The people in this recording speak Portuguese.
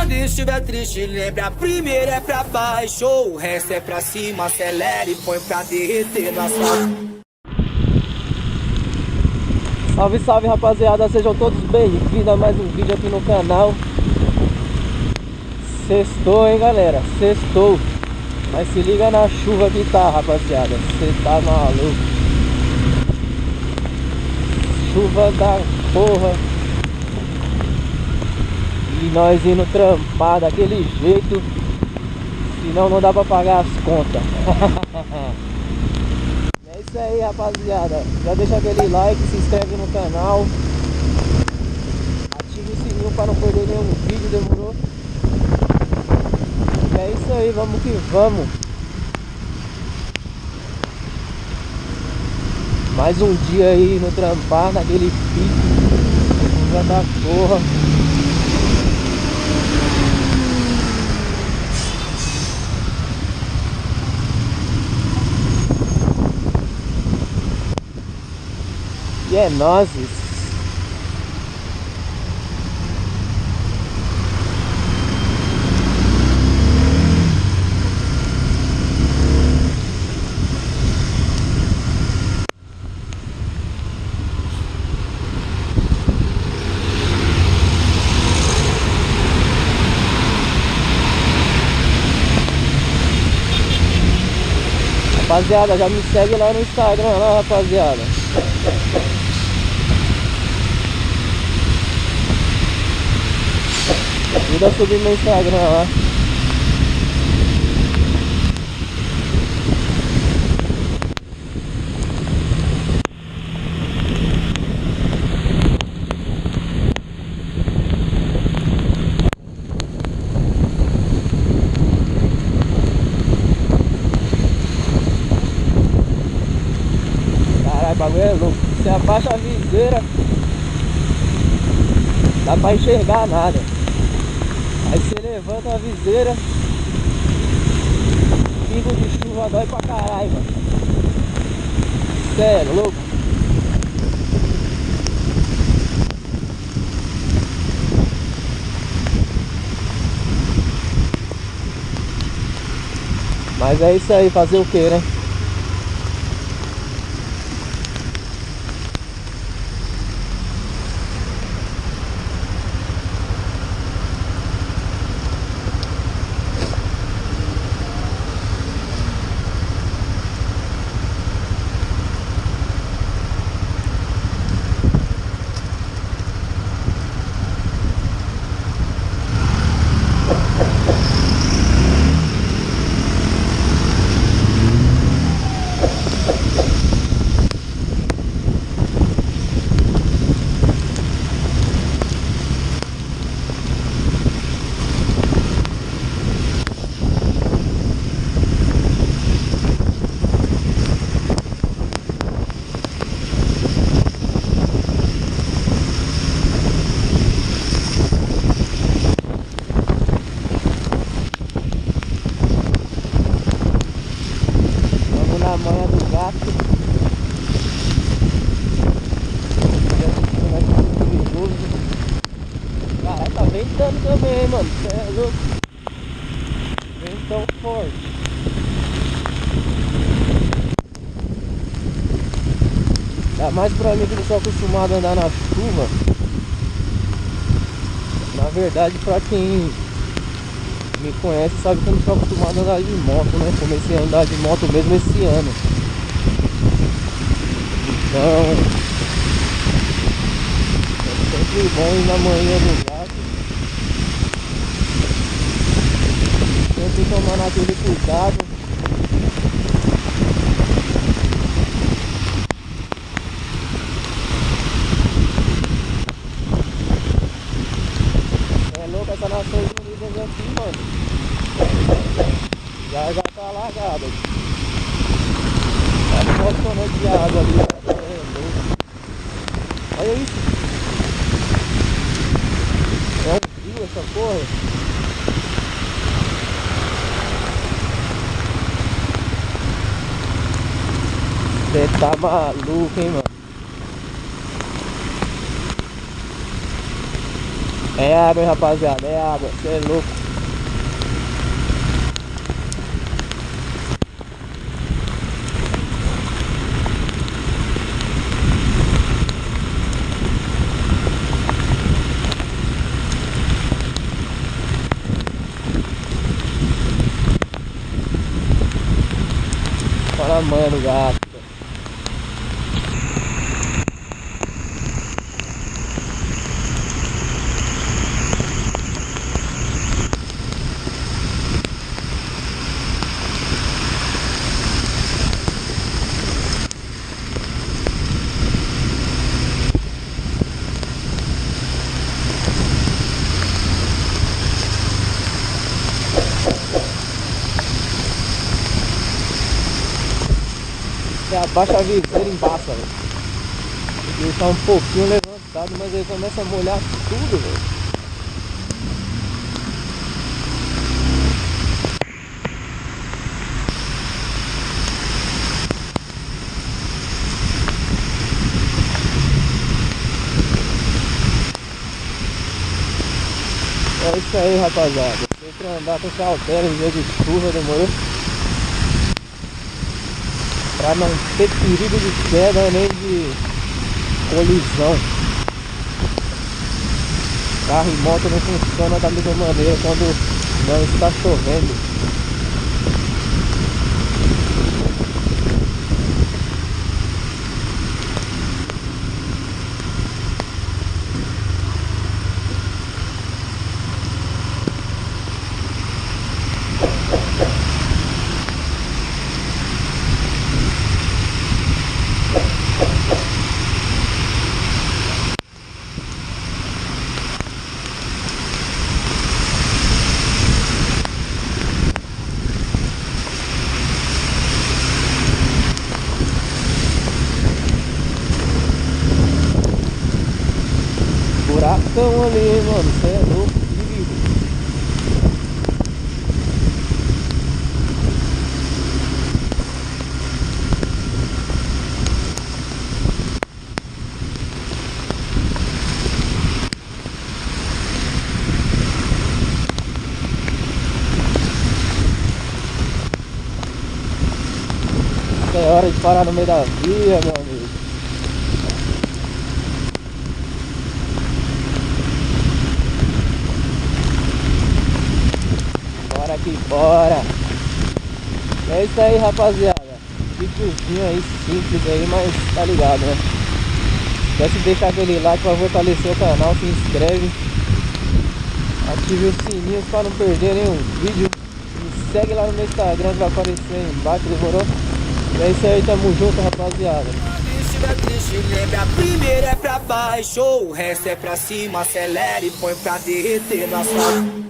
Quando estiver triste, lembra, a primeira é pra baixo, o resto é pra cima, acelera e põe pra derreter no asfalto. Salve, salve, rapaziada, sejam todos bem-vindos a mais um vídeo aqui no canal. Sextou, hein, galera, sextou. Mas se liga na chuva que tá, rapaziada, cê tá maluco. Chuva da porra. E nós indo trampar daquele jeito, senão não dá pra pagar as contas. É isso aí, rapaziada. Já deixa aquele like, se inscreve no canal, ativa o sininho para não perder nenhum vídeo, demorou? E é isso aí, vamos que vamos. Mais um dia aí no trampar, naquele pique, chuva da porra. E é nozes. Rapaziada, já me segue lá no Instagram, lá, rapaziada. Ajuda a subir meu Instagram lá. Caralho, o bagulho é louco. Você abaixa a viseira, dá pra enxergar nada. Aí você levanta a viseira, pingo de chuva dói pra caralho, mano. Sério, louco. Mas é isso aí, fazer o que, né? Na manha do gato. Caralho, tá ventando também, mano. Cê é louco. Ventão forte. Dá mais pra mim que não sou acostumado a andar na chuva. Na verdade, pra quem me conhece sabe que eu não sou acostumado a andar de moto, né? Comecei a andar de moto mesmo esse ano. Então é sempre bom ir na manhã do gato. Sempre tomando aquele cuidado. É louco essa Nações Unidas aqui, mano. Já tá alagada. Tá emocionante de água ali. É louco. Olha isso. É um rio essa porra. Você tá maluco, hein, mano. É água, hein, rapaziada, é água, cê é louco. Olha a manha do gato. Você abaixa a viseira embaixo, velho. Ele tá um pouquinho levantado, mas ele começa a molhar tudo, velho. É isso aí, rapaziada. Sempre andar com cautela em dia de chuva, demorou? Pra não ter perigo de queda nem de colisão. Carro e moto não funciona da mesma maneira quando não está chovendo. Buracão ali, mano, cê é louco, perigo. É hora de parar no meio da via, meu amigo. Bora que bora. É isso aí, rapaziada. Videozinho aí simples aí, mas tá ligado, né? Esquece de deixar aquele like pra fortalecer o canal, se inscreve, ative os sininhos pra não perder nenhum vídeo. Me segue lá no meu Instagram que vai aparecer aí embaixo, demorou? É isso aí, tamo junto, rapaziada. Se estiver triste, lembra, a primeira é pra baixo, o resto é pra cima, acelera e põe pra derreter no asfalto.